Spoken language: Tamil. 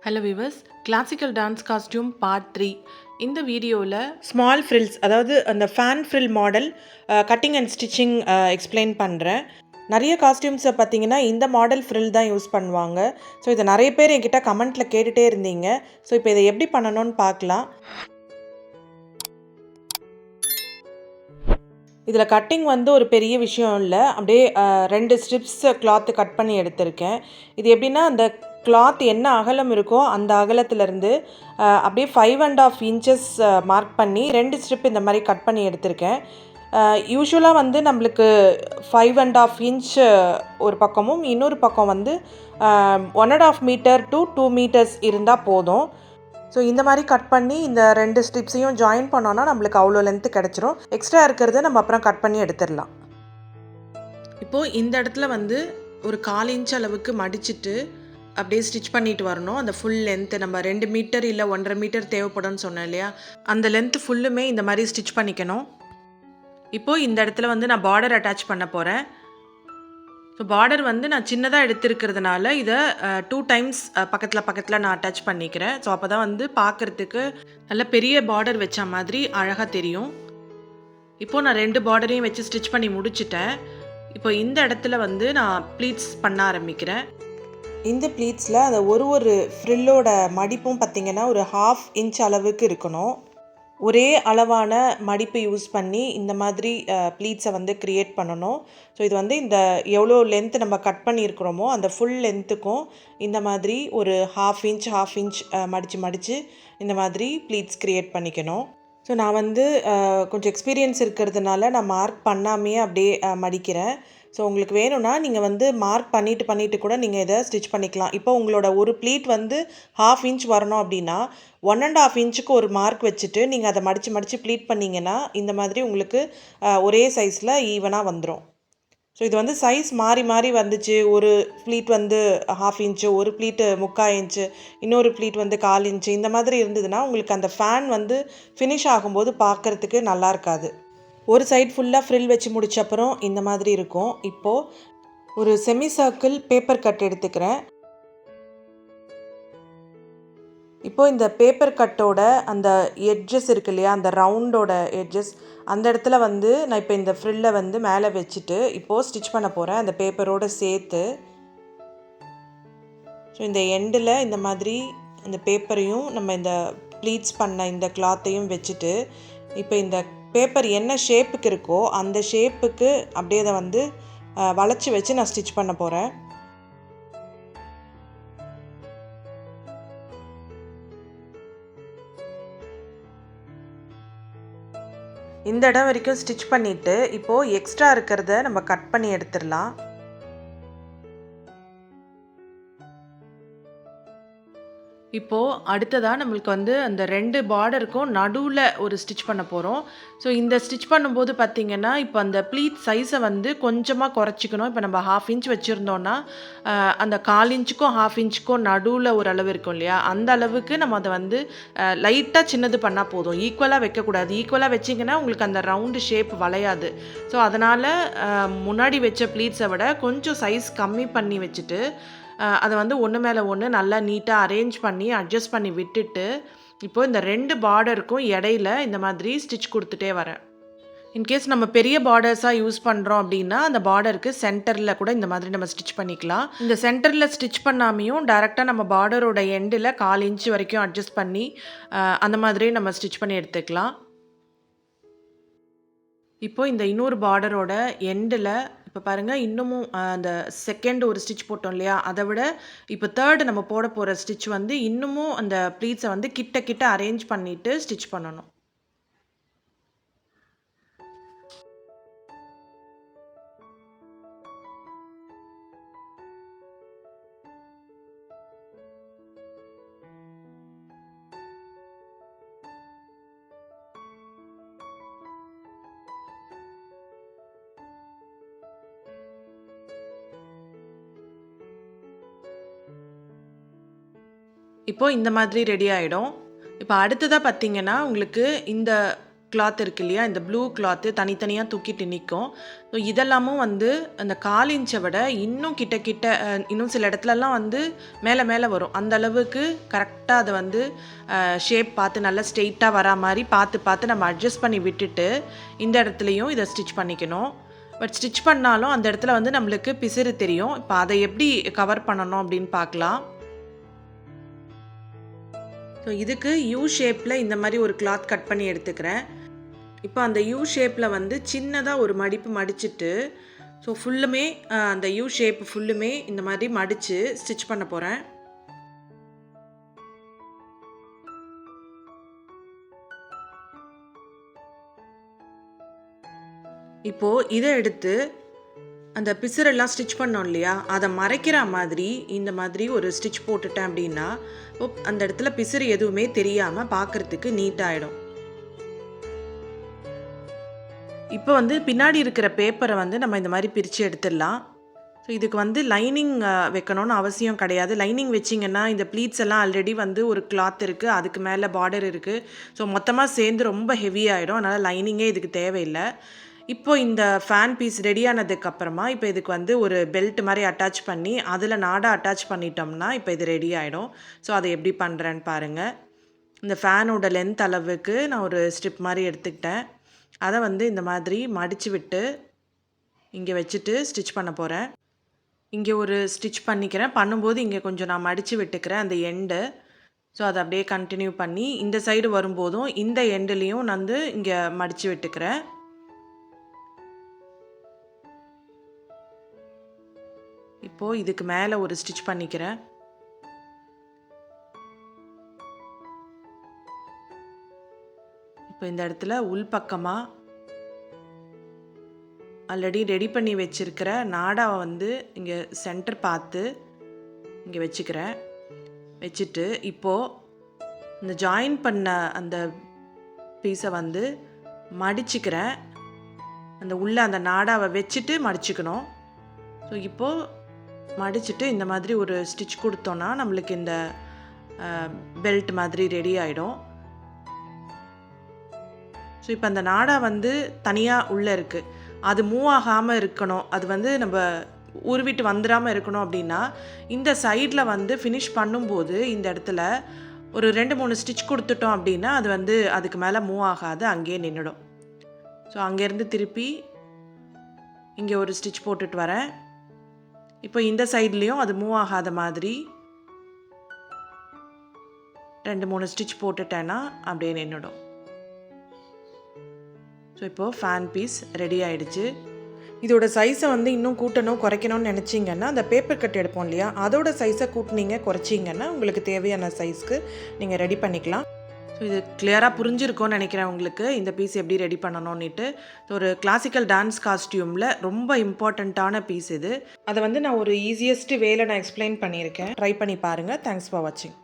Hello viewers, classical dance costume part 3. இந்த வீடியோவில் ஸ்மால் ஃப்ரில்ஸ் அதாவது அந்த fan frill model cutting and stitching explain பண்ணுறேன். நிறைய காஸ்டியூம்ஸை பார்த்தீங்கன்னா இந்த மாடல் ஃப்ரில் தான் யூஸ் பண்ணுவாங்க. ஸோ இதை நிறைய பேர் என்கிட்ட கமெண்ட்டில் கேட்டுகிட்டே இருந்தீங்க. ஸோ இப்போ இதை எப்படி பண்ணணும்னு பார்க்கலாம். இதில் கட்டிங் வந்து ஒரு பெரிய விஷயம் இல்லை, அப்படியே 2 ஸ்ட்ரிப்ஸ் கிளாத்து கட் பண்ணி எடுத்திருக்கேன். இது எப்படின்னா அந்த கிளாத் என்ன அகலம் இருக்கோ அந்த அகலத்துலேருந்து அப்படியே 5.5 இன்ச்சஸ் மார்க் பண்ணி 2 ஸ்ட்ரிப் இந்த மாதிரி கட் பண்ணி எடுத்திருக்கேன். யூஸ்வலாக வந்து நம்மளுக்கு 5.5 இன்ச் ஒரு பக்கமும் இன்னொரு பக்கம் வந்து 1.5 மீட்டர் டு 2 மீட்டர்ஸ் இருந்தால் போதும். ஸோ இந்த மாதிரி கட் பண்ணி இந்த 2 ஸ்ட்ரிப்ஸையும் ஜாயின் பண்ணோன்னா நம்மளுக்கு அவ்வளோ லென்த்து கிடச்சிரும். எக்ஸ்ட்ரா இருக்கிறத நம்ம அப்புறம் கட் பண்ணி எடுத்துடலாம். இப்போது இந்த இடத்துல வந்து ஒரு 1/4 இன்ச் அளவுக்கு மடிச்சுட்டு அப்படியே ஸ்டிச் பண்ணிட்டு வரணும். அந்த ஃபுல் லென்த்து நம்ம 2 மீட்டர் இல்லை 1.5 மீட்டர் தேவைப்படும்னு சொன்னேன் இல்லையா, அந்த லென்த்து ஃபுல்லுமே இந்த மாதிரி ஸ்டிச் பண்ணிக்கணும். இப்போது இந்த இடத்துல வந்து நான் பார்டர் அட்டாச் பண்ண போகிறேன். ஸோ பார்டர் வந்து நான் சின்னதாக எடுத்துருக்கிறதுனால இதை 2 டைம்ஸ் பக்கத்தில் நான் அட்டாச் பண்ணிக்கிறேன். ஸோ அப்போ தான் வந்து பார்க்குறதுக்கு நல்ல பெரிய பார்டர் வச்ச மாதிரி அழகாக தெரியும். இப்போது நான் 2 பார்டரையும் வச்சு ஸ்டிச் பண்ணி முடிச்சிட்டேன். இப்போ இந்த இடத்துல வந்து நான் ப்ளீட்ஸ் பண்ண ஆரம்பிக்கிறேன். இந்த ப்ளீட்ஸில் அந்த ஒரு ஃப்ரில்லோட மடிப்பும் பார்த்திங்கன்னா ஒரு 1/2 இன்ச் அளவுக்கு இருக்கணும். ஒரே அளவான மடிப்பு யூஸ் பண்ணி இந்த மாதிரி ப்ளீட்ஸை வந்து க்ரியேட் பண்ணணும். ஸோ இது வந்து இந்த எவ்வளோ லென்த்து நம்ம கட் பண்ணியிருக்கிறோமோ அந்த ஃபுல் லென்த்துக்கும் இந்த மாதிரி ஒரு 1/2 இன்ச் மடித்து இந்த மாதிரி ப்ளீட்ஸ் க்ரியேட் பண்ணிக்கணும். ஸோ நான் வந்து கொஞ்சம் எக்ஸ்பீரியன்ஸ் இருக்கிறதுனால நான் மார்க் பண்ணாமையே அப்படியே மடிக்கிறேன். ஸோ உங்களுக்கு வேணும்னா நீங்கள் வந்து மார்க் பண்ணிவிட்டு கூட நீங்கள் இதை ஸ்டிச் பண்ணிக்கலாம். இப்போ உங்களோட ஒரு ப்ளீட் வந்து 1/2 இன்ச் வரணும் அப்படின்னா 1.5 இன்ச்சுக்கு ஒரு மார்க் வச்சுட்டு நீங்கள் அதை மடித்து ப்ளீட் பண்ணிங்கன்னா இந்த மாதிரி உங்களுக்கு ஒரே சைஸில் ஈவனாக வந்துடும். ஸோ இது வந்து சைஸ் மாறி வந்துச்சு. ஒரு ப்ளீட் வந்து 1/2 இன்ச்சு, ஒரு ப்ளீட்டு 3/4 இன்ச்சு, இன்னொரு ப்ளீட் வந்து 1/4 இன்ச்சு, இந்த மாதிரி இருந்ததுன்னா உங்களுக்கு அந்த ஃபேன் வந்து ஃபினிஷ் ஆகும்போது பார்க்குறதுக்கு நல்லா இருக்காது. ஒரு சைட் ஃபுல்லாக ஃப்ரில் வச்சு முடிச்ச அப்புறம் இந்த மாதிரி இருக்கும். இப்போது ஒரு செமி சர்க்கிள் பேப்பர் கட் எடுத்துக்கிறேன். இப்போது இந்த பேப்பர் கட்டோட அந்த எட்ஜஸ் இருக்கு இல்லையா, அந்த ரவுண்டோட எட்ஜஸ், அந்த இடத்துல வந்து நான் இப்போ இந்த ஃப்ரில்லை வந்து மேலே வச்சுட்டு இப்போது ஸ்டிச் பண்ண போகிறேன் அந்த பேப்பரோடு சேர்த்து. ஸோ இந்த எண்டில் இந்த மாதிரி இந்த பேப்பரையும் நம்ம இந்த ப்ளீட்ஸ் பண்ண இந்த கிளாத்தையும் வச்சுட்டு இப்போ இந்த பேப்பர் என்ன ஷேப்புக்கு இருக்கோ அந்த ஷேப்புக்கு அப்படியே அதை வந்து வளைச்சி வச்சு நான் ஸ்டிச் பண்ண போகிறேன். இந்த இடம் வரைக்கும் ஸ்டிச் பண்ணிவிட்டு இப்போது எக்ஸ்ட்ரா இருக்கிறத நம்ம கட் பண்ணி எடுத்துடலாம். இப்போது அடுத்ததாக நம்மளுக்கு வந்து அந்த 2 பார்டருக்கும் நடுவில் ஒரு ஸ்டிச் பண்ண போகிறோம். ஸோ இந்த ஸ்டிச் பண்ணும்போது பார்த்திங்கன்னா இப்போ அந்த ப்ளீட் சைஸை வந்து கொஞ்சமாக குறைச்சிக்கணும். இப்போ நம்ம 1/2 இன்ச் வச்சுருந்தோன்னா அந்த 1/4 இன்ச்சுக்கும் 1/2 இன்ச்சுக்கும் நடுவில் ஒரு அளவு இருக்கும் இல்லையா, அந்த அளவுக்கு நம்ம அதை வந்து லைட்டாக சின்னது பண்ணால் போதும். ஈக்குவலாக வைக்கக்கூடாது. ஈக்குவலாக வச்சிங்கன்னா உங்களுக்கு அந்த ரவுண்டு ஷேப் வளையாது. ஸோ அதனால் முன்னாடி வச்ச ப்ளீட்ஸை விட கொஞ்சம் சைஸ் கம்மி பண்ணி வச்சுட்டு அதை வந்து ஒன்று மேலே ஒன்று நல்லா நீட்டாக அரேஞ்ச் பண்ணி அட்ஜஸ்ட் பண்ணி விட்டுட்டு இப்போது இந்த 2 பார்டருக்கும் இடையில இந்த மாதிரி ஸ்டிச் கொடுத்துட்டே வரேன். இன்கேஸ் நம்ம பெரிய பார்டர்ஸாக யூஸ் பண்ணுறோம் அப்படின்னா அந்த பார்டருக்கு சென்டரில் கூட இந்த மாதிரி நம்ம ஸ்டிச் பண்ணிக்கலாம். இந்த சென்டரில் ஸ்டிச் பண்ணாமையும் டைரெக்டாக நம்ம பார்டரோட எண்டில் 1/4 இன்ச் வரைக்கும் அட்ஜஸ்ட் பண்ணி அந்த மாதிரி நம்ம ஸ்டிச் பண்ணி எடுத்துக்கலாம். இப்போது இந்த இன்னொரு பார்டரோட எண்டில் இப்போ பாருங்கள் இன்னமும் அந்த செகண்ட் ஒரு ஸ்டிச் போட்டோம் இல்லையா, அதை விட இப்போ தேர்டு நம்ம போட போகிற ஸ்டிச் வந்து இன்னமும் அந்த ப்ளீட்ஸை வந்து கிட்ட அரேஞ்ச் பண்ணிவிட்டு ஸ்டிச் பண்ணணும். இப்போது இந்த மாதிரி ரெடி ஆகிடும். இப்போ அடுத்ததாக பார்த்திங்கன்னா உங்களுக்கு இந்த கிளாத் இருக்கு இல்லையா, இந்த ப்ளூ கிளாத்து தனித்தனியாக தூக்கிட்டு நிற்கும். ஸோ இதெல்லாமும் வந்து அந்த 1/4 இன்ச்சை விட இன்னும் கிட்ட கிட்ட இன்னும் சில இடத்துலலாம் வந்து மேலே மேலே வரும். அந்த அளவுக்கு கரெக்டாக அதை வந்து ஷேப் பார்த்து நல்லா ஸ்ட்ரெயிட்டாக வரா மாதிரி பார்த்து பார்த்து நம்ம அட்ஜஸ்ட் பண்ணி விட்டுட்டு இந்த இடத்துலையும் இதை ஸ்டிச் பண்ணிக்கணும். பட் ஸ்டிச் பண்ணாலும் அந்த இடத்துல வந்து நம்மளுக்கு பிசிறு தெரியும். இப்போ அதை எப்படி கவர் பண்ணணும் அப்படின்னு பார்க்கலாம். ஸோ இதுக்கு யூ ஷேப்பில் இந்த மாதிரி ஒரு கிளாத் கட் பண்ணி எடுத்துக்கிறேன். இப்போ அந்த யூ ஷேப்பில் வந்து சின்னதாக ஒரு மடிப்பு மடிச்சுட்டு ஸோ ஃபுல்லுமே அந்த யூ ஷேப் ஃபுல்லுமே இந்த மாதிரி மடித்து ஸ்டிச் பண்ண போகிறேன். இப்போது இதை எடுத்து அந்த பிசுரெல்லாம் ஸ்டிச் பண்ணோம் இல்லையா, அதை மறைக்கிற மாதிரி இந்த மாதிரி ஒரு ஸ்டிச் போட்டுட்டேன் அப்படின்னா அந்த இடத்துல பிசுறு எதுவுமே தெரியாமல் பார்க்குறதுக்கு நீட்டாகிடும். இப்போ வந்து பின்னாடி இருக்கிற பேப்பரை வந்து நம்ம இந்த மாதிரி பிரித்து எடுத்துடலாம். ஸோ இதுக்கு வந்து லைனிங் வைக்கணும்னு அவசியம் கிடையாது. லைனிங் வச்சிங்கன்னா இந்த ப்ளீட்ஸ் எல்லாம் ஆல்ரெடி வந்து ஒரு கிளாத் இருக்குது, அதுக்கு மேலே பார்டர் இருக்குது. ஸோ மொத்தமாக சேர்ந்து ரொம்ப ஹெவி ஆகிடும். அதனால் லைனிங்கே இதுக்கு தேவையில்லை. இப்போ இந்த ஃபேன் பீஸ் ரெடி ஆனதுக்கப்புறமா இப்போ இதுக்கு வந்து ஒரு பெல்ட் மாதிரி அட்டாச் பண்ணி அதில் நாடா அட்டாச் பண்ணிட்டோம்னா இப்போ இது ரெடி ஆகிடும். ஸோ அதை எப்படி பண்ணுறேன்னு பாருங்கள். இந்த ஃபேனோட லென்த் அளவுக்கு நான் ஒரு ஸ்ட்ரிப் மாதிரி எடுத்துக்கிட்டேன். அதை வந்து இந்த மாதிரி மடித்து விட்டு இங்கே வச்சுட்டு ஸ்டிச் பண்ண போகிறேன். இங்கே ஒரு ஸ்டிச் பண்ணிக்கிறேன். பண்ணும்போது இங்கே கொஞ்சம் நான் மடித்து விட்டுக்கிறேன் அந்த எண்டு. ஸோ அதை அப்படியே கண்டினியூ பண்ணி இந்த சைடு வரும்போதும் இந்த எண்டுலேயும் நான் வந்து இங்கே மடித்து விட்டுக்கிறேன். இப்போது இதுக்கு மேலே ஒரு ஸ்டிச் பண்ணிக்கிறேன். இப்போ இந்த இடத்துல உள்பக்கமாக ஆல்ரெடி ரெடி பண்ணி வச்சுருக்கிற நாடாவை வந்து இங்கே சென்டர் பார்த்து இங்கே வச்சுக்கிறேன். வச்சுட்டு இப்போது இந்த ஜாயின் பண்ண அந்த பீஸை வந்து மடிச்சுக்கிறேன். அந்த உள்ளே அந்த நாடாவை வச்சுட்டு மடிச்சுக்கணும். ஸோ இப்போது மடிச்சுட்டு இந்த மாதிரி ஒரு ஸ்டிச் கொடுத்தோன்னா நம்மளுக்கு இந்த பெல்ட் மாதிரி ரெடி ஆகிடும். ஸோ இப்போ அந்த நாடா வந்து தனியாக உள்ளே இருக்குது, அது மூவ் ஆகாமல் இருக்கணும், அது வந்து நம்ம உருவிட்டு வந்துடாமல் இருக்கணும் அப்படின்னா இந்த சைடில் வந்து ஃபினிஷ் பண்ணும்போது இந்த இடத்துல ஒரு 2-3 ஸ்டிச் கொடுத்துட்டோம் அப்படின்னா அது வந்து அதுக்கு மேலே மூவ் ஆகாது, அங்கேயே நின்றுடும். ஸோ அங்கேருந்து திருப்பி இங்கே ஒரு ஸ்டிச் போட்டுட்டு வரேன். இப்போ இந்த சைட்லேயும் அது மூவ் ஆகாத மாதிரி 2-3 ஸ்டிச் போட்டுட்டேன்னா அப்படியே நின்றுடும். ஸோ இப்போது ஃபேன் பீஸ் ரெடி ஆகிடுச்சு. இதோட சைஸை வந்து இன்னும் கூட்டணும் குறைக்கணும்னு நினச்சிங்கன்னா அந்த பேப்பர் கட் எடுப்போம் இல்லையா, அதோட சைஸை கூட்டினீங்க குறைச்சிங்கன்னா உங்களுக்கு தேவையான சைஸ்க்கு நீங்கள் ரெடி பண்ணிக்கலாம். ஸோ இது கிளியராக புரிஞ்சிருக்கோன்னு நினைக்கிறேன் உங்களுக்கு, இந்த பீஸ் எப்படி ரெடி பண்ணணும்னுட்டு. ஒரு கிளாசிக்கல் டான்ஸ் காஸ்டியூமில் ரொம்ப இம்பார்ட்டண்ட்டான பீஸ் இது. அதை வந்து நான் ஒரு ஈஸியஸ்ட் வேல நான் எக்ஸ்பிளைன் பண்ணியிருக்கேன். ட்ரை பண்ணி பாருங்கள். தேங்க்ஸ் ஃபார் வாட்சிங்.